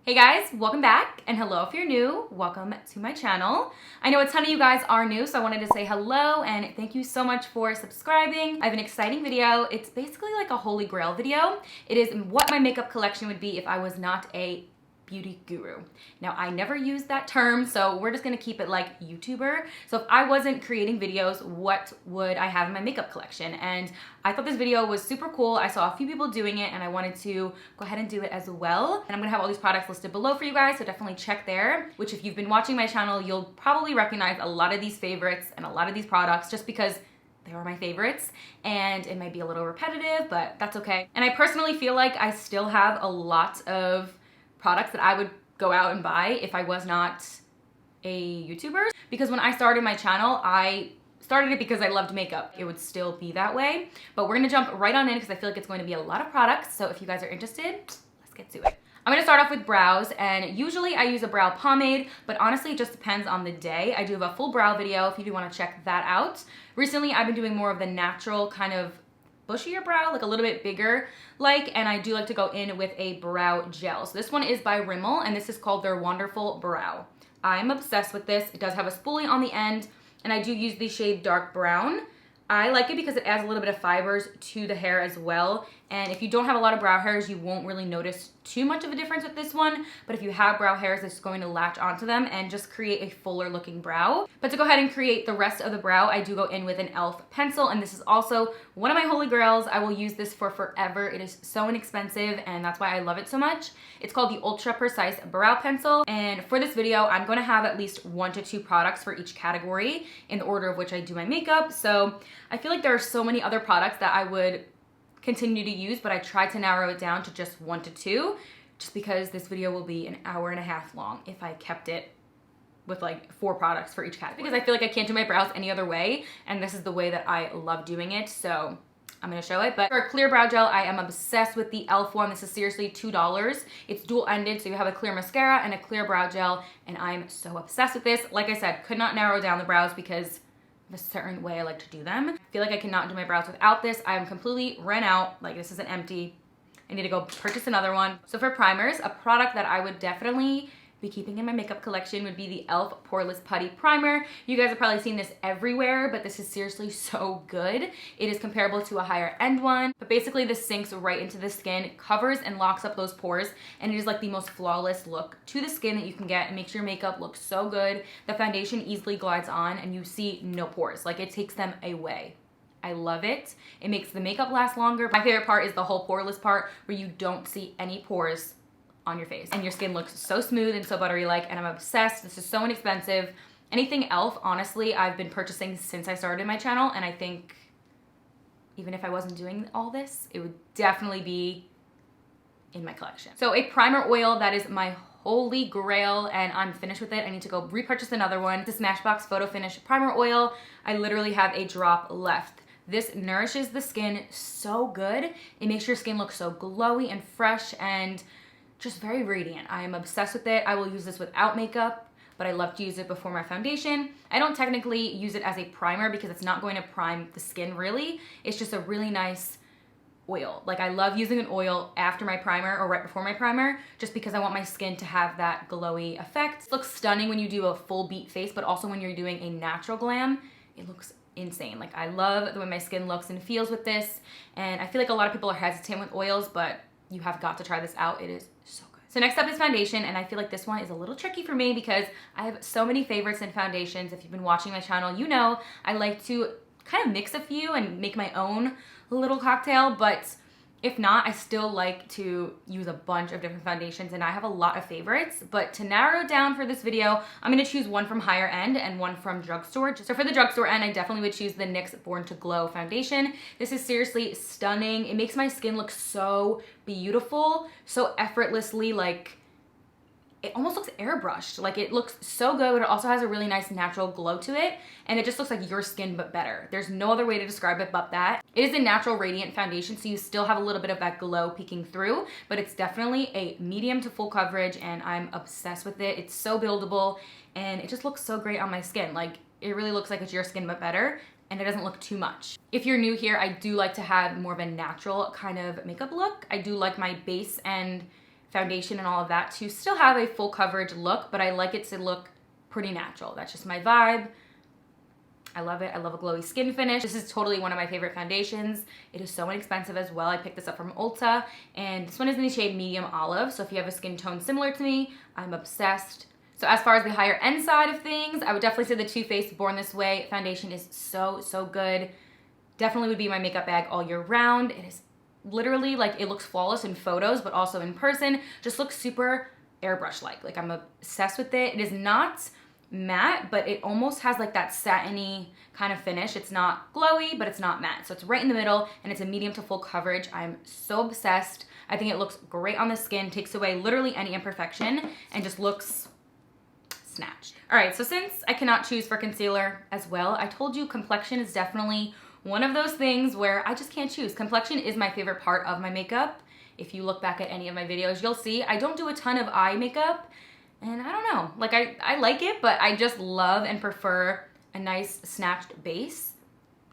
Hey guys, welcome back, and hello if you're new, welcome to my channel. I know a ton of you guys are new, so I wanted to say hello and thank you so much for subscribing. I have an exciting video. It's basically like a holy grail video. It is what my makeup collection would be if I was not a beauty guru. Now, I never use that term, so we're just gonna keep it like YouTuber. So if I wasn't creating videos, what would I have in my makeup collection? And I thought this video was super cool. I saw a few people doing it and I wanted to go ahead and do it as well. And I'm gonna have all these products listed below for you guys, so definitely check there, which if you've been watching my channel, you'll probably recognize a lot of these favorites and a lot of these products just because they were my favorites, and it might be a little repetitive, but that's okay. And I personally feel like I still have a lot of products that I would go out and buy if I was not a YouTuber. Because when I started my channel, I started it because I loved makeup. It would still be that way. But we're gonna jump right on in because I feel like it's going to be a lot of products. So if you guys are interested, let's get to it. I'm gonna start off with brows, and usually I use a brow pomade, but honestly it just depends on the day. I do have a full brow video if you do wanna check that out. Recently I've been doing more of the natural kind of bushier brow, like a little bit bigger and I do like to go in with a brow gel. So this one is by Rimmel and this is called their Wonderful Brow. I'm obsessed with this. It does have a spoolie on the end and I do use the shade dark brown. I like it because it adds a little bit of fibers to the hair as well. And if you don't have a lot of brow hairs, you won't really notice too much of a difference with this one. But if you have brow hairs, it's going to latch onto them and just create a fuller looking brow. But to go ahead and create the rest of the brow, I do go in with an e.l.f. pencil. And this is also one of my holy grails. I will use this for forever. It is so inexpensive and that's why I love it so much. It's called the Ultra Precise Brow Pencil. And for this video, I'm going to have at least 1 to 2 products for each category in the order of which I do my makeup. So I feel like there are so many other products that I would continue to use, but I tried to narrow it down to just 1 to 2, just because this video will be an hour and a half long if I kept it with like 4 products for each category. Because I feel like I can't do my brows any other way, and this is the way that I love doing it, so I'm gonna show it. But for a clear brow gel, I am obsessed with the e.l.f. one. This is seriously $2. It's dual-ended, so you have a clear mascara and a clear brow gel, and I'm so obsessed with this. Like I said, could not narrow down the brows because a certain way I like to do them. I feel like I cannot do my brows without this. I am completely ran out. Like, this isn't empty. I need to go purchase another one. So for primers, a product that I would definitely be keeping in my makeup collection would be the e.l.f. Poreless Putty Primer. You guys have probably seen this everywhere, but this is seriously so good. It is comparable to a higher end one, but basically this sinks right into the skin, covers and locks up those pores, and it is like the most flawless look to the skin that you can get. It makes your makeup look so good. The foundation easily glides on and you see no pores. Like, it takes them away. I love it. It makes the makeup last longer. My favorite part is the whole poreless part where you don't see any pores on your face and your skin looks so smooth and so buttery like, and I'm obsessed. This is so inexpensive. Anything e.l.f., honestly, I've been purchasing since I started my channel, and I think even if I wasn't doing all this, it would definitely be in my collection. So a primer oil, that is my holy grail, and I'm finished with it. I need to go repurchase another one. The Smashbox Photo Finish Primer Oil. I literally have a drop left. This nourishes the skin so good. It makes your skin look so glowy and fresh and just very radiant. I am obsessed with it. I will use this without makeup, but I love to use it before my foundation. I don't technically use it as a primer because it's not going to prime the skin really. It's just a really nice oil. Like, I love using an oil after my primer or right before my primer just because I want my skin to have that glowy effect. It looks stunning when you do a full beat face, but also when you're doing a natural glam, it looks insane. Like, I love the way my skin looks and feels with this, and I feel like a lot of people are hesitant with oils, but you have got to try this out. It is so good. So next up is foundation, and I feel like this one is a little tricky for me because I have so many favorites in foundations. If you've been watching my channel, you know I like to kind of mix a few and make my own little cocktail, but if not, I still like to use a bunch of different foundations, and I have a lot of favorites. But to narrow it down for this video, I'm gonna choose one from higher end and one from drugstore. So for the drugstore end, I definitely would choose the NYX Born to Glow foundation. This is seriously stunning. It makes my skin look so beautiful, so effortlessly, like, it almost looks airbrushed. Like, it looks so good, but it also has a really nice natural glow to it, and it just looks like your skin but better. There's no other way to describe it but that. It is a natural radiant foundation, so you still have a little bit of that glow peeking through, but it's definitely a medium to full coverage, and I'm obsessed with it. It's so buildable, and it just looks so great on my skin. Like, it really looks like it's your skin but better, and it doesn't look too much. If you're new here, I do like to have more of a natural kind of makeup look. I do like my base and foundation and all of that to still have a full coverage look, but I like it to look pretty natural. That's just my vibe. I love it. I love a glowy skin finish. This is totally one of my favorite foundations. It is so inexpensive as well. I picked this up from Ulta, and this one is in the shade Medium Olive. So if you have a skin tone similar to me, I'm obsessed. So as far as the higher end side of things, I would definitely say the Too Faced Born This Way foundation is so, so good. Definitely would be my makeup bag all year round. It is literally like, it looks flawless in photos, but also in person, just looks super airbrush-like. Like I'm obsessed with it. It is not matte, but it almost has like that satiny kind of finish. It's not glowy, but it's not matte. So it's right in the middle, and it's a medium to full coverage. I'm so obsessed. I think it looks great on the skin, takes away literally any imperfection, and just looks snatched. All right, so since I cannot choose for concealer as well, I told you complexion is definitely one of those things where I just can't choose. Complexion is my favorite part of my makeup. If you look back at any of my videos, you'll see I don't do a ton of eye makeup. And I don't know, like I like it, but I just love and prefer a nice snatched base.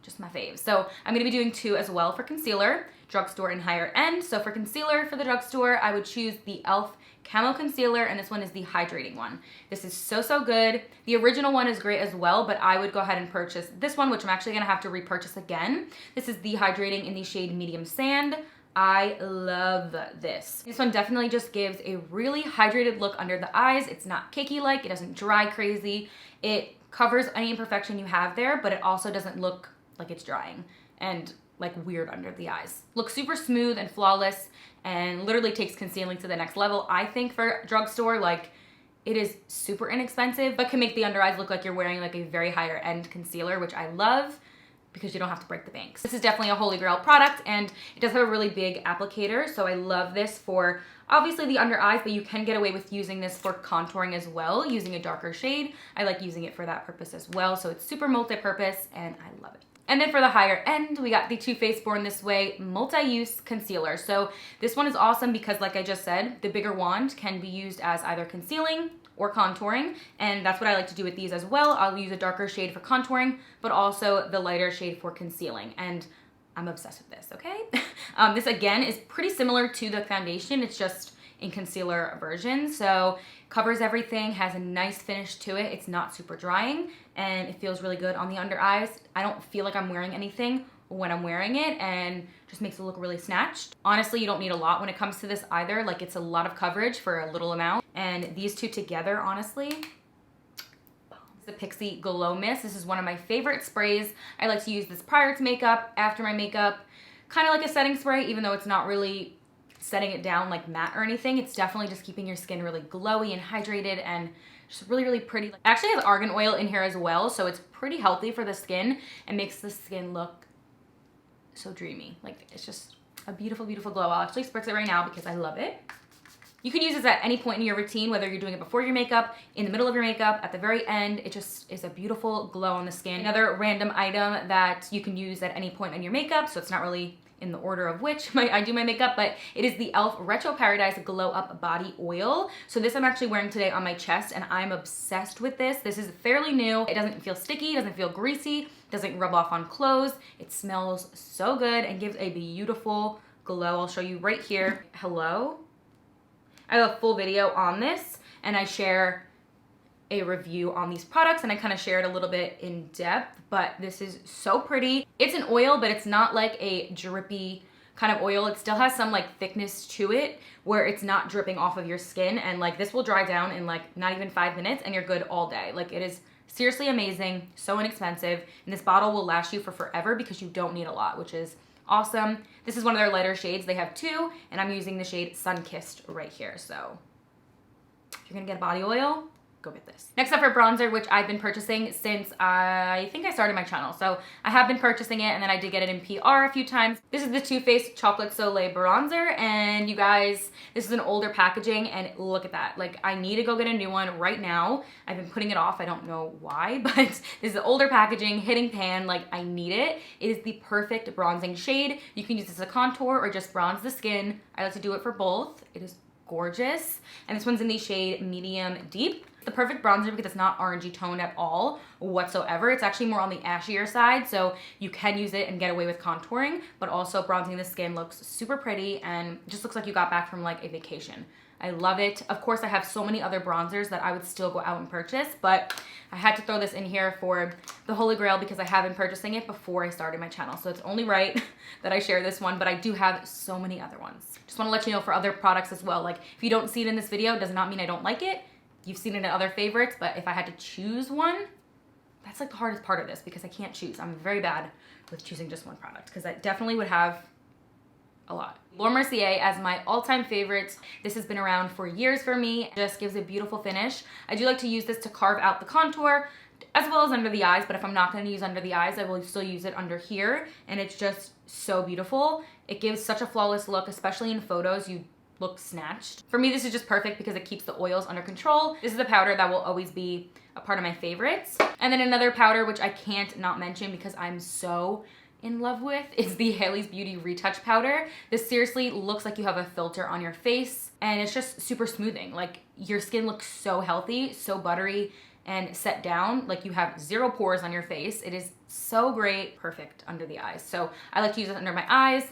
Just my fave. So I'm gonna be doing two as well for concealer, drugstore and higher end. So for concealer, for the drugstore, I would choose the e.l.f. Camo Concealer, and this one is the hydrating one. This is so, so good. The original one is great as well, but I would go ahead and purchase this one, which I'm actually gonna have to repurchase again. This is the hydrating in the shade Medium Sand. I love this. This one definitely just gives a really hydrated look under the eyes. It's not cakey-like, it doesn't dry crazy. It covers any imperfection you have there, but it also doesn't look like it's drying and like weird under the eyes. Looks super smooth and flawless, and literally takes concealing to the next level. I think for drugstore, like, it is super inexpensive, but can make the under eyes look like you're wearing like a very higher end concealer, which I love, because you don't have to break the banks. This is definitely a holy grail product, and it does have a really big applicator, so I love this for obviously the under eyes, but you can get away with using this for contouring as well, using a darker shade. I like using it for that purpose as well, so it's super multi-purpose, and I love it. And then for the higher end, we got the Too Faced Born This Way Multi-Use Concealer. So this one is awesome because, like I just said, the bigger wand can be used as either concealing or contouring, and that's what I like to do with these as well. I'll use a darker shade for contouring, but also the lighter shade for concealing, and I'm obsessed with this, okay? This again is pretty similar to the foundation, it's just in concealer version, so covers everything, has a nice finish to it, it's not super drying, and it feels really good on the under eyes. I don't feel like I'm wearing anything when I'm wearing it, and just makes it look really snatched. Honestly, you don't need a lot when it comes to this either. Like, it's a lot of coverage for a little amount, and these two together, honestly, it's the Pixie Glow Mist. This is one of my favorite sprays. I like to use this prior to makeup, after my makeup, kind of like a setting spray, even though it's not really setting it down like matte or anything. It's definitely just keeping your skin really glowy and hydrated and just really, really pretty. It actually has argan oil in here as well, so it's pretty healthy for the skin and makes the skin look so dreamy. Like, it's just a beautiful, beautiful glow. I'll actually spritz it right now because I love it. You can use this at any point in your routine, whether you're doing it before your makeup, in the middle of your makeup, at the very end. It just is a beautiful glow on the skin. Another random item that you can use at any point in your makeup, so it's not really in the order of which I do my makeup, but it is the e.l.f. Retro Paradise Glow Up Body Oil. So this I'm actually wearing today on my chest, and I'm obsessed with this. This is fairly new. It doesn't feel sticky, doesn't feel greasy, doesn't rub off on clothes. It smells so good and gives a beautiful glow. I'll show you right here. Hello. I have a full video on this, and I share a review on these products, and I kind of share it a little bit in depth, but this is so pretty. It's an oil, but it's not like a drippy kind of oil. It still has some like thickness to it where it's not dripping off of your skin, and like this will dry down in like not even 5 minutes and you're good all day. Like, it is seriously amazing, so inexpensive, and this bottle will last you for forever because you don't need a lot, which is awesome. This is one of their lighter shades. They have two, and I'm using the shade Sun-Kissed right here. So if you're gonna get a body oil, go get this. Next up for bronzer, which I've been purchasing since I think I started my channel. So I have been purchasing it, and then I did get it in PR a few times. This is the Too Faced Chocolate Soleil Bronzer, and you guys, this is an older packaging, and look at that. Like, I need to go get a new one right now. I've been putting it off, I don't know why, but this is the older packaging, hitting pan, like, I need it. It is the perfect bronzing shade. You can use this as a contour or just bronze the skin. I like to do it for both. It is gorgeous, and this one's in the shade Medium Deep. It's the perfect bronzer because it's not orangey toned at all whatsoever. It's actually more on the ashier side, so you can use it and get away with contouring, but also bronzing the skin looks super pretty and just looks like you got back from like a vacation. I love it. Of course, I have so many other bronzers that I would still go out and purchase, but I had to throw this in here for the Holy Grail because I have been purchasing it before I started my channel. So it's only right that I share this one, but I do have so many other ones. Just want to let you know for other products as well. Like if you don't see it in this video, does not mean I don't like it. You've seen it in other favorites, but if I had to choose one, that's like the hardest part of this because I can't choose. I'm very bad with choosing just one product because I definitely would have a lot. Laura Mercier as my all-time favorite. This has been around for years for me. It just gives a beautiful finish. I do like to use this to carve out the contour as well as under the eyes, but if I'm not going to use under the eyes, I will still use it under here, and it's just so beautiful. It gives such a flawless look, especially in photos. You look snatched. For me, this is just perfect because it keeps the oils under control. This is a powder that will always be a part of my favorites. And then another powder, which I can't not mention because I'm so in love with, is the Haley's Beauty Retouch Powder. This seriously looks like you have a filter on your face, and it's just super smoothing. Like your skin looks so healthy, so buttery, and set down, like you have 0 pores on your face. It is so great, perfect under the eyes. So I like to use it under my eyes,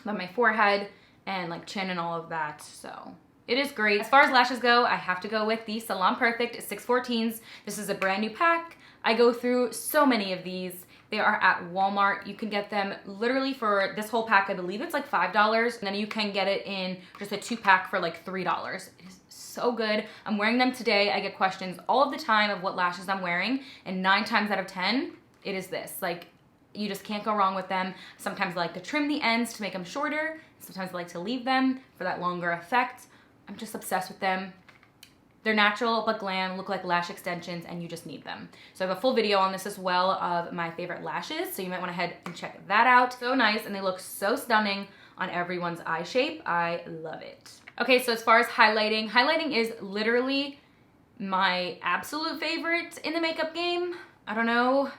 on my forehead, and like chin and all of that. So it is great. As far as lashes go, I have to go with the Salon Perfect 614s. This is a brand new pack. I go through so many of these. They are at Walmart. You can get them literally for this whole pack. I believe it's like $5. And then you can get it in just a 2-pack for like $3. It is so good. I'm wearing them today. I get questions all of the time of what lashes I'm wearing. And 9 times out of 10, it is this. Like, you just can't go wrong with them. Sometimes I like to trim the ends to make them shorter. Sometimes I like to leave them for that longer effect. I'm just obsessed with them. They're natural but glam, look like lash extensions, and you just need them. So I have a full video on this as well of my favorite lashes, so you might want to head and check that out. So nice, and they look so stunning on everyone's eye shape. I love it. Okay, so as far as highlighting, highlighting is literally my absolute favorite in the makeup game. I don't know.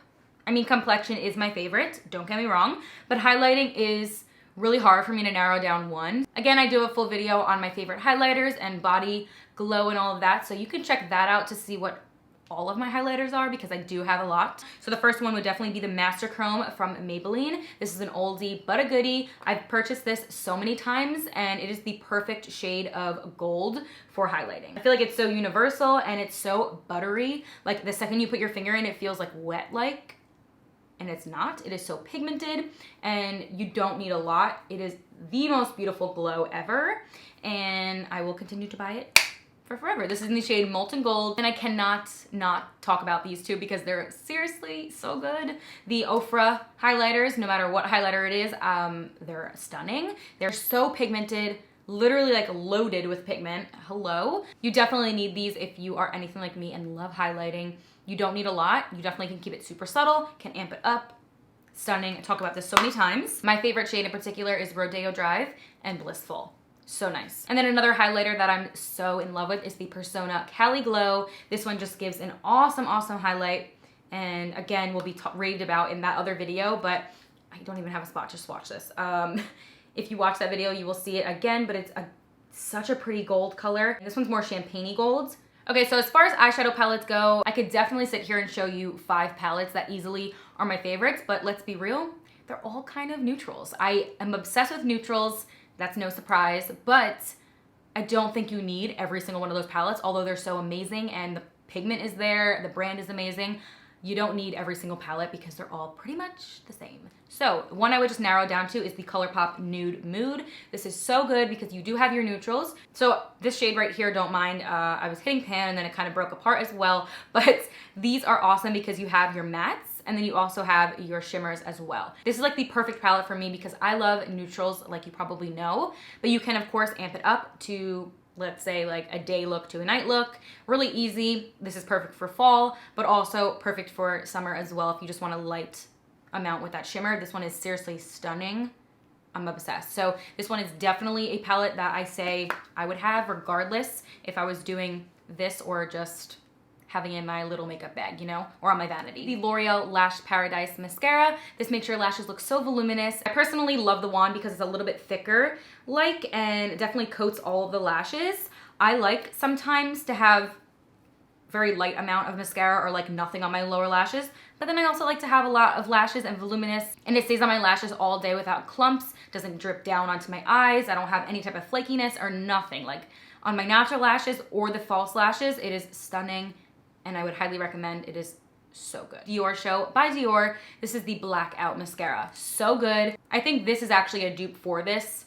I mean, complexion is my favorite, don't get me wrong, but highlighting is really hard for me to narrow down one. Again, I do a full video on my favorite highlighters and body glow and all of that, so you can check that out to see what all of my highlighters are because I do have a lot. So the first one would definitely be the Master Chrome from Maybelline. This is an oldie but a goodie. I've purchased this so many times and it is the perfect shade of gold for highlighting. I feel like it's so universal and it's so buttery. Like the second you put your finger in, it feels like wet-like. And it's not. It is so pigmented and you don't need a lot. It is the most beautiful glow ever and I will continue to buy it for forever. This is in the shade Molten Gold and I cannot not talk about these two because they're seriously so good. The OFRA highlighters, no matter what highlighter it is, they're stunning. They're so pigmented, literally like loaded with pigment. Hello. You definitely need these if you are anything like me and love highlighting. You don't need a lot. You definitely can keep it super subtle, can amp it up. Stunning. I talk about this so many times. My favorite shade in particular is Rodeo Drive and Blissful. So nice. And then another highlighter that I'm so in love with is the Persona Cali Glow. This one just gives an awesome, awesome highlight. And again, will be raved about in that other video, but I don't even have a spot, just watch this. If you watch that video, you will see it again, but it's such a pretty gold color. This one's more champagne-y gold. Okay, so as far as eyeshadow palettes go, I could definitely sit here and show you 5 palettes that easily are my favorites, but let's be real, they're all kind of neutrals. I am obsessed with neutrals, that's no surprise, but I don't think you need every single one of those palettes, although they're so amazing and the pigment is there, the brand is amazing. You don't need every single palette because they're all pretty much the same. So one I would just narrow down to is the ColourPop Nude Mood. This is so good because you do have your neutrals. So this shade right here, don't mind, I was hitting pan and then it kind of broke apart as well, but these are awesome because you have your mattes and then you also have your shimmers as well. This is like the perfect palette for me because I love neutrals like you probably know, but you can of course amp it up to, let's say, like a day look to a night look. Really easy. This is perfect for fall, but also perfect for summer as well if you just want a light amount with that shimmer. This one is seriously stunning. I'm obsessed. So this one is definitely a palette that I say I would have regardless if I was doing this or just having in my little makeup bag, you know, or on my vanity. The L'Oreal Lash Paradise Mascara. This makes your lashes look so voluminous. I personally love the wand because it's a little bit thicker, and definitely coats all of the lashes. I like sometimes to have very light amount of mascara or like nothing on my lower lashes, but then I also like to have a lot of lashes and voluminous, and it stays on my lashes all day without clumps, doesn't drip down onto my eyes. I don't have any type of flakiness or nothing. Like on my natural lashes or the false lashes. It is stunning and I would highly recommend. It is so good. Dior Show by Dior. This is the Blackout Mascara. So good. I think this is actually a dupe for this,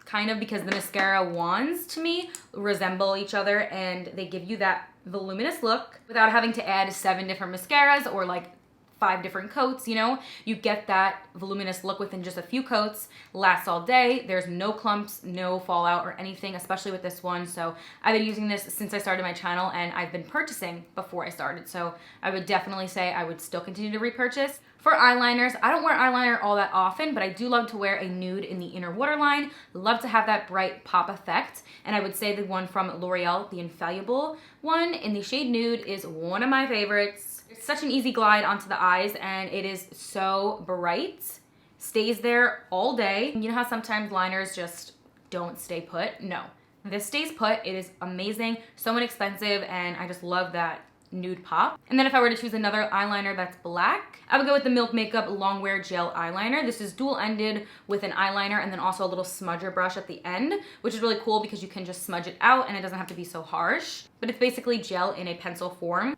kind of, because the mascara wands to me resemble each other and they give you that voluminous look without having to add 7 different mascaras or like 5 different coats, you know? You get that voluminous look within just a few coats, lasts all day. There's no clumps, no fallout or anything, especially with this one. So I've been using this since I started my channel and I've been purchasing before I started. So I would definitely say I would still continue to repurchase. For eyeliners, I don't wear eyeliner all that often, but I do love to wear a nude in the inner waterline. Love to have that bright pop effect. And I would say the one from L'Oreal, the Infallible one in the shade Nude, is one of my favorites. It's such an easy glide onto the eyes and it is so bright. Stays there all day. You know how sometimes liners just don't stay put? No, this stays put. It is amazing, so inexpensive, and I just love that nude pop. And then if I were to choose another eyeliner that's black, I would go with the Milk Makeup Longwear Gel Eyeliner. This is dual-ended with an eyeliner and then also a little smudger brush at the end, which is really cool because you can just smudge it out and it doesn't have to be so harsh. But it's basically gel in a pencil form.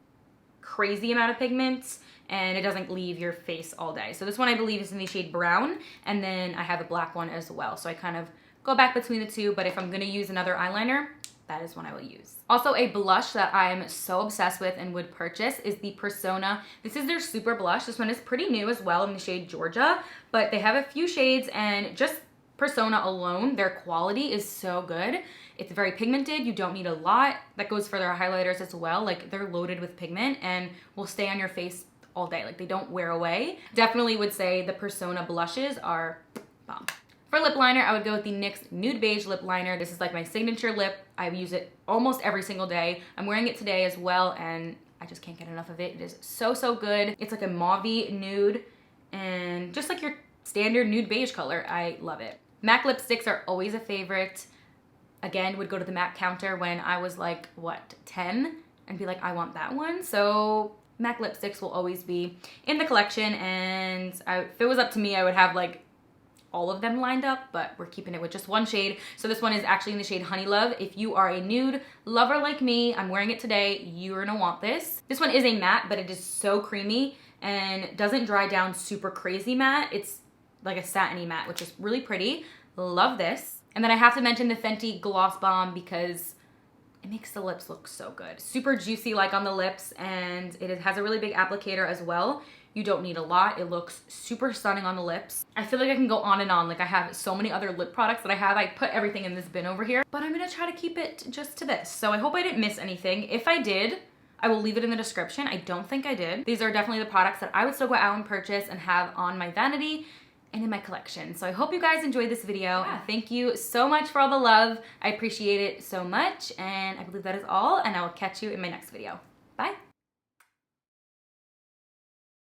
Crazy amount of pigments and it doesn't leave your face all day. So this one I believe is in the shade Brown, and then I have a black one as well. So I kind of go back between the two, but if I'm gonna use another eyeliner, that is one I will use. Also, a blush that I'm so obsessed with and would purchase is the Persona. This is their Super Blush. This one is pretty new as well in the shade Georgia, but they have a few shades, and just Persona alone, their quality is so good. It's very pigmented. You don't need a lot. That goes for their highlighters as well. Like, they're loaded with pigment and will stay on your face all day. Like, they don't wear away. Definitely would say the Persona blushes are bomb. For lip liner, I would go with the NYX Nude Beige Lip Liner. This is like my signature lip. I use it almost every single day. I'm wearing it today as well, and I just can't get enough of it. It is so, so good. It's like a mauve-y nude and just like your standard nude beige color. I love it. MAC lipsticks are always a favorite. Again, would go to the MAC counter when I was like, what, 10? And be like, I want that one. So MAC lipsticks will always be in the collection, and if it was up to me, I would have like all of them lined up, but we're keeping it with just one shade. So this one is actually in the shade Honey Love. If you are a nude lover like me, I'm wearing it today, you're gonna want this. This one is a matte, but it is so creamy and doesn't dry down super crazy matte. It's like a satiny matte, which is really pretty. Love this. And then I have to mention the Fenty Gloss Bomb because it makes the lips look so good. Super juicy like on the lips, and it has a really big applicator as well. You don't need a lot. It looks super stunning on the lips. I feel like I can go on and on. Like, I have so many other lip products that I have. I put everything in this bin over here, but I'm gonna try to keep it just to this. So I hope I didn't miss anything. If I did, I will leave it in the description. I don't think I did. These are definitely the products that I would still go out and purchase and have on my vanity and in my collection. So I hope you guys enjoyed this video. And thank you so much for all the love. I appreciate it so much. And I believe that is all. And I will catch you in my next video. Bye.